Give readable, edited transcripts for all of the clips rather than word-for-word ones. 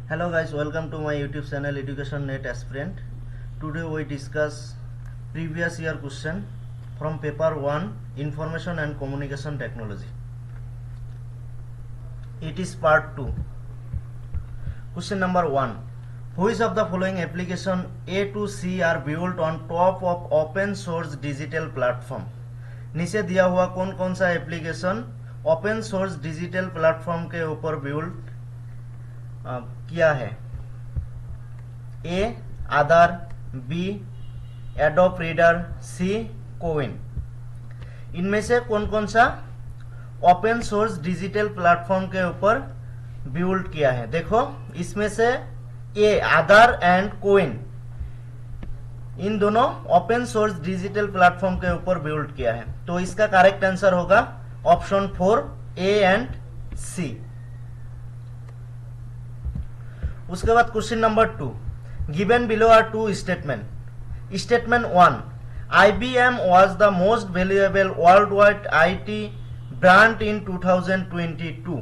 Hello guys, welcome to my YouTube channel Education Net Aspirant. Today we discuss previous year question from paper 1 Information and Communication Technology. It is part 2. Question number 1. Which of the following application A to C are built on top of open source digital platform? नीचे दिया हुआ कौन कौन सा application open source digital platform के ऊपर build किया है? ए आधार, बी एडोब रीडर, सी कोविन। इनमें से कौन कौन सा ओपन सोर्स डिजिटल प्लेटफॉर्म के ऊपर बिल्ड किया है? देखो इसमें से ए आधार एंड कोविन इन दोनों ओपन सोर्स डिजिटल प्लेटफॉर्म के ऊपर बिल्ड किया है, तो इसका करेक्ट आंसर होगा ऑप्शन 4 ए एंड सी। उसके बाद question number 2, given below are two statement. Statement 1, IBM was the most valuable worldwide IT brand in 2022।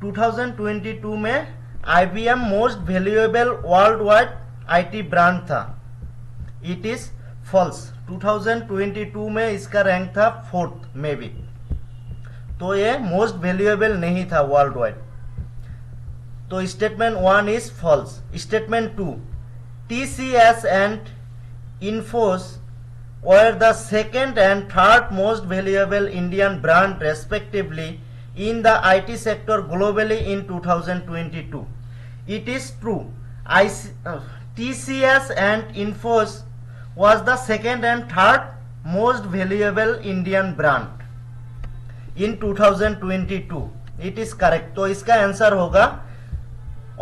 2022 में IBM most valuable worldwide IT brand था। It is false. 2022 में इसका rank था 4th में भी, तो ये मोस्ट वैल्यूएबल नहीं था वर्ल्ड वाइड, तो statement 1 is false. Statement 2, TCS and Infosys were the second and third most valuable Indian brand respectively in the IT sector globally in 2022. It is true. TCS and Infosys was the second and third most valuable Indian brand in 2022. It is correct. तो इसका answer होगा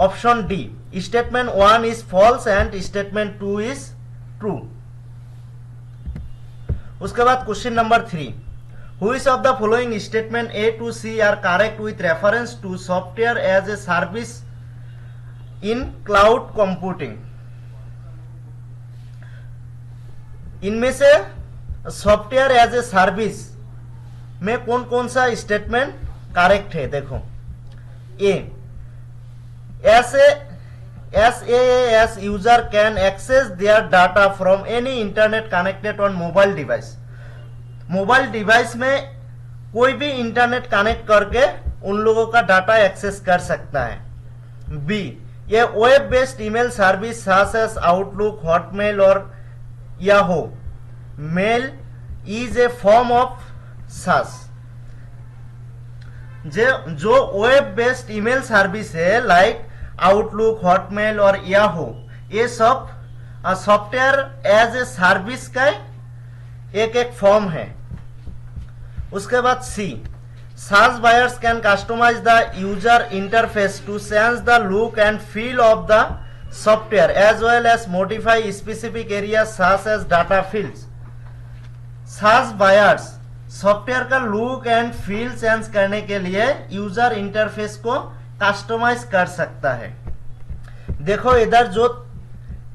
option D. Statement 1 is false and statement 2 is true. उसके बाद question number 3, which of the following statement A to C are correct with reference to software as a service in cloud computing? इनमें से software as a service में कौन कौन सा statement correct है? देखो a SaaS user can access their data from any internet connected on mobile device. Mobile device में कोई भी इंटरनेट कनेक्ट करके उन लोगों का डाटा एक्सेस कर सकता है। बी, ये web based email service such as Outlook, Hotmail और Yahoo Mail is a form of SaaS। जो वेब बेस्ड ईमेल सर्विस है लाइक आउटलुक, हॉटमेल और याहू, ये सब सॉफ्टवेयर एज ए सर्विस का एक फॉर्म है। उसके बाद सी, SaaS buyers can customize the user interface to change the look and feel of the software as well as modify specific areas such as data fields। SaaS buyers software का look and feel change करने के लिए user interface को customise कर सकता है। देखो इधर जो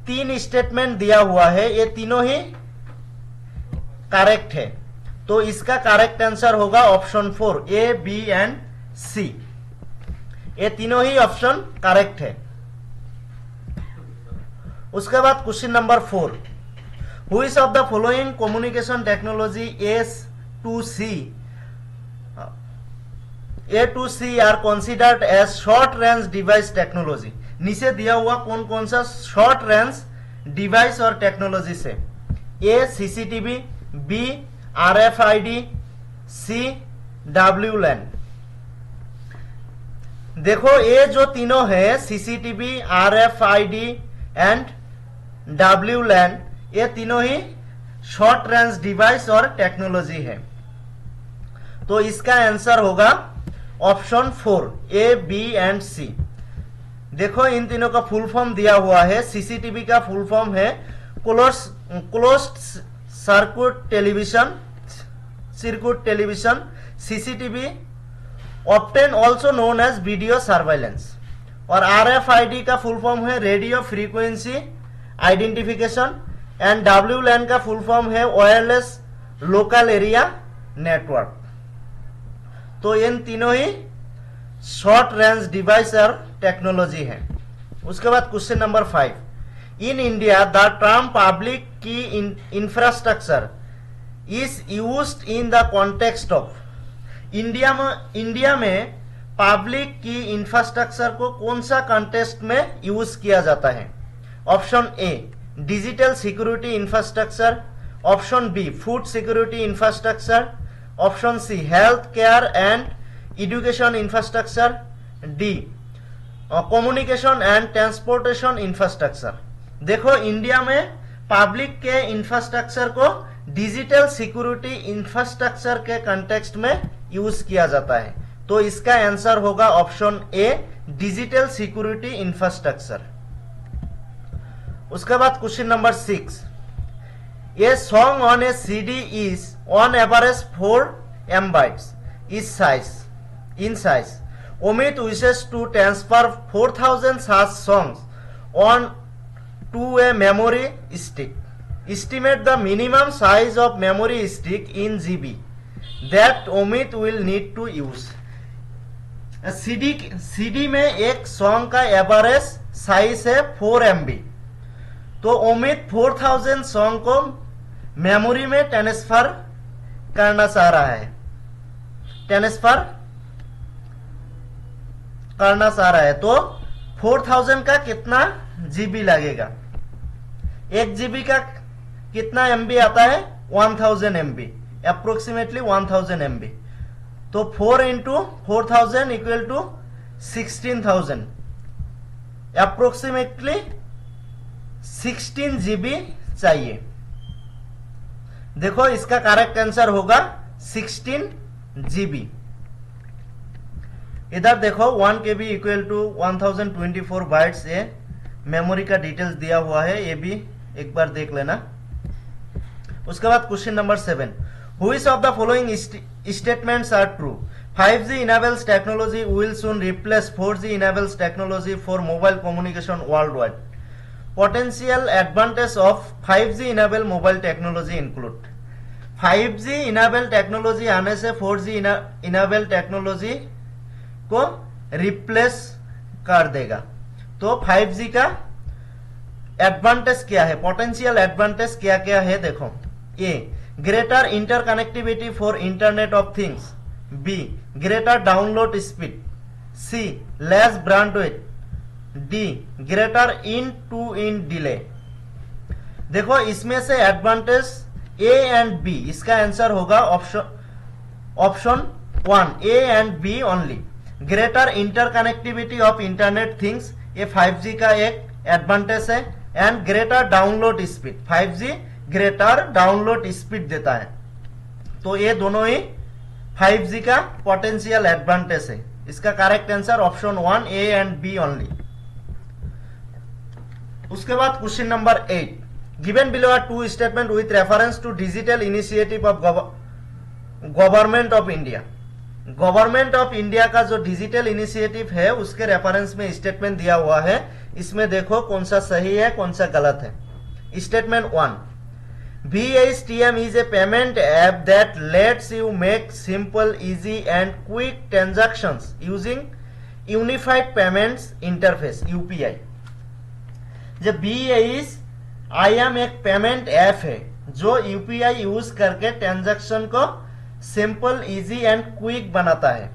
3 स्टेटमेंट दिया हुआ है ये तीनों ही करेक्ट है, तो इसका करेक्ट आंसर होगा ऑप्शन 4 ए, बी एंड सी। ये तीनों ही ऑप्शन करेक्ट है। उसके बाद question number 4, which of the following communication technology A to C are considered as short range device technology? नीचे दिया हुआ कौन कौन सा शॉर्ट रेंज डिवाइस और टेक्नोलॉजी से? ए CCTV, बी RFID, सी WLAN। देखो ये जो तीनों है CCTV, RFID एंड WLAN, ये तीनों ही शॉर्ट रेंज डिवाइस और टेक्नोलॉजी है, तो इसका आंसर होगा ऑप्शन 4 ए, बी एंड सी। देखो इन तीनों का फुल फॉर्म दिया हुआ है। CCTV का फुल फॉर्म है closed circuit television. CCTV often also known as video surveillance. और RFID का फुल फॉर्म है radio frequency identification and WLAN का फुल फॉर्म है वायरलेस लोकल एरिया नेटवर्क। तो इन तीनों ही शॉर्ट रेंज डिवाइस और टेक्नोलॉजी है। उसके बाद question number 5, in India the term public key infrastructure is used in the context of. India में पब्लिक की इंफ्रास्ट्रक्चर को कौन सा कॉन्टेक्स्ट में यूज किया जाता है? Option A digital security infrastructure, option B food security infrastructure, option C health care and education infrastructure, D communication and transportation infrastructure. देखो India में पब्लिक के इंफ्रास्ट्रक्चर को डिजिटल सिक्योरिटी इंफ्रास्ट्रक्चर के कॉन्टेक्स्ट में यूज किया जाता है, तो इसका आंसर होगा option A digital security infrastructure. उसके बाद question number 6, a song on a CD is on average 4 MB in size. Omit wishes to transfer 4000 such songs on to a memory stick. Estimate the minimum size of memory stick in GB that Omit will need to use. CD में एक song का average size है 4 MB, तो ओमित 4000 song को memory में transfer करना चाह रहा है, तो 4000 का कितना जीबी लगेगा? 1 GB का कितना MB आता है? 1000 MB, अप्रोक्सीमेटली 1000 MB। तो 4 into 4000 equal to 16000, approximately 16 GB चाहिए। देखो इसका करेक्ट आंसर होगा 16 GB। इधर देखो 1 KB इक्वल टू 1024 बाइट्स, ये मेमोरी का डिटेल्स दिया हुआ है, ये भी एक बार देख लेना। उसके बाद question number 7, which of the following statements are true? 5G enables technology will soon replace 4G enables technology for mobile communication worldwide. Potential advantage of 5G enable mobile technology include, 5G enable technology आने से 4G enable technology को replace कर देगा। तो 5G का advantage क्या है, potential advantage क्या क्या है? देखो, A greater interconnectivity for internet of things, B greater download speed, C less bandwidth, D greater in to in delay. देखो इसमें से एडवांटेज ए एंड बी, इसका आंसर होगा option 1 A and B only. Greater interconnectivity of internet things, ये 5G का एक advantage है, and greater download speed, 5G greater download speed देता है, तो ये दोनों ही 5G का पोटेंशियल एडवांटेज है। इसका correct answer option 1 A and B only. उसके बाद question number 8, given below are 2 statement with reference to digital initiative of Government of India. Government of India का जो डिजिटल इनिशिएटिव है उसके रेफरेंस में स्टेटमेंट दिया हुआ है, इसमें देखो कौन सा सही है कौन सा गलत है। Statement 1, VHTM is a payment app that lets you make simple, easy and quick transactions using Unified Payments Interface UPI। जब VHIM एक पेमेंट ऐप है जो UPI यूज करके ट्रांजैक्शन को सिंपल, इजी एंड क्विक बनाता है।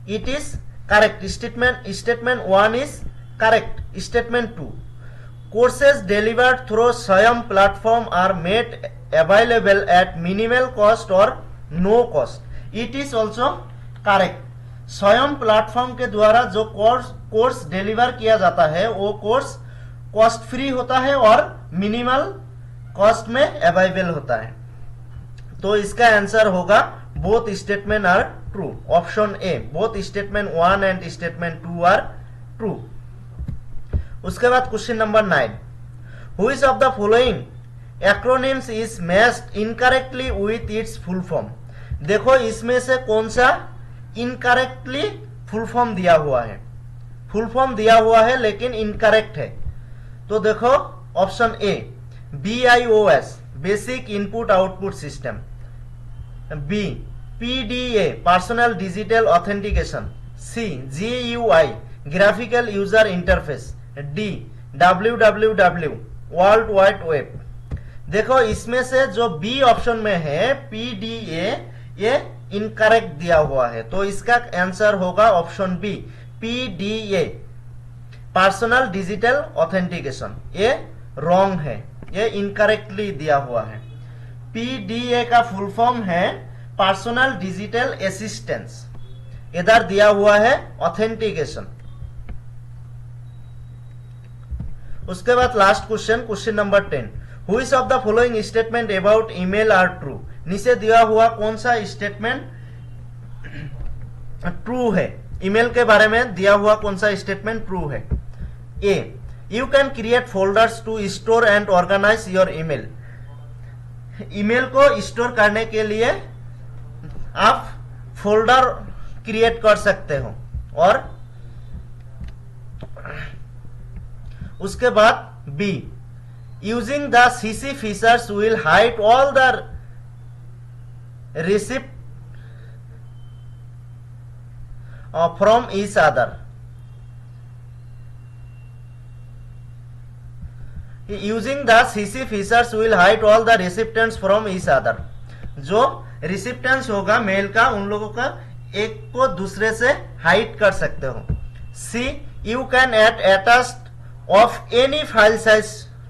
It is correct statement 1 is correct. Statement 2, courses delivered through Swayam platform are made available at minimal cost or no cost. It is also correct. स्वयं platform के द्वारा जो course deliver किया जाता है वो कोर्स कॉस्ट फ्री होता है और मिनिमल कॉस्ट में अवेलेबल होता है, तो इसका आंसर होगा both statement are true, option A. Both statement 1 and statement 2 are true. उसके बाद question number 9, which of the following acronyms is matched incorrectly with its full form. देखो इसमें से कौन सा इनकरेक्टली फुल फॉर्म दिया हुआ है, फुल फॉर्म दिया हुआ है लेकिन इनकरेक्ट है। तो देखो option A BIOS basic input output system, B PDA personal digital authentication, C GUI graphical user interface, D www world wide web. देखो इसमें से जो बी ऑप्शन में है PDA, ये इनकरेक्ट दिया हुआ है, तो इसका आंसर होगा option B PDA, personal digital authentication. ये रॉन्ग है, ये इनकरेक्टली दिया हुआ है। PDA का फुल फॉर्म है पर्सनल डिजिटल असिस्टेंस, इधर दिया हुआ है ऑथेंटिकेशन। उसके बाद last question number 10, which of the following statement about email are true. नीचे दिया हुआ कौन सा स्टेटमेंट ट्रू है, ईमेल के बारे में दिया हुआ कौन सा स्टेटमेंट ट्रू है। A, you can create folders to store and organise your email. Email को स्टोर करने के लिए आप फोल्डर क्रिएट कर सकते हो। और उसके बाद B, using the CC features will hide all the receipt from each other. Using the CC features will hide all the recipients from each other. जो रिसिप्टेंट्स होगा मेल का, उन लोगों का एक को दूसरे से हाइड कर सकते हो। C, you can add attached of any file size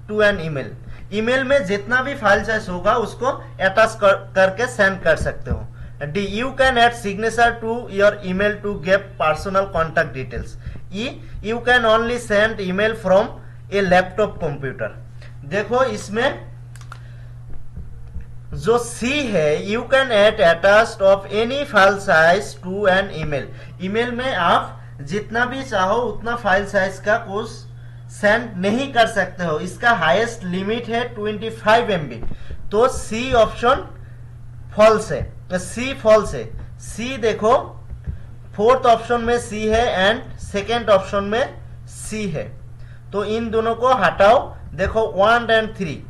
to an email. Email में जितना भी फाइल साइज होगा उसको अटैच करके सेंड कर सकते हो। D, you can add signature to your email to get personal contact details. E, you can only send email from a laptop computer. देखो इसमें जो सी है, you can add attached of any file size to an email. Email में आप जितना भी चाहो उतना फाइल साइज का कुछ सेंड नहीं कर सकते हो, इसका हाईएस्ट लिमिट है 25 MB। तो सी ऑप्शन फॉल्स है, तो सी फॉल्स है। सी देखो फोर्थ ऑप्शन में सी है एंड सेकेंड ऑप्शन में सी है, तो इन दोनों को हटाओ। देखो 1 एंड 3,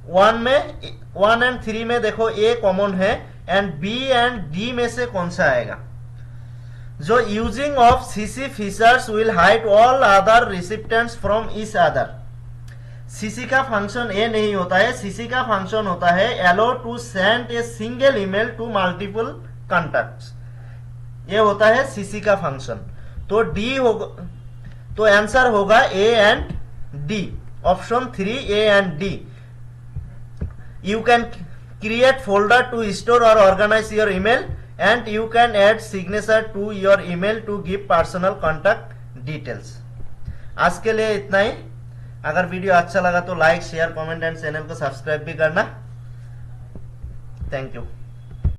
1 एंड 3 में देखो ए कॉमन है एंड बी एंड डी में से कौन सा आएगा। जो using of CC features will hide all other recipients from each other. CC का फंक्शन ये नहीं होता है, CC का फंक्शन होता है allow to send a single email to multiple contacts. ये होता है CC का फंक्शन। तो डी होगा, तो आंसर होगा A and D, option 3 A and D. You can create folder to store or organize your email and you can add signature to your email to give personal contact details। आज के लिए इतना ही। अगर video अच्छा लगा तो like, share, comment and channel को subscribe भी करना। Thank you.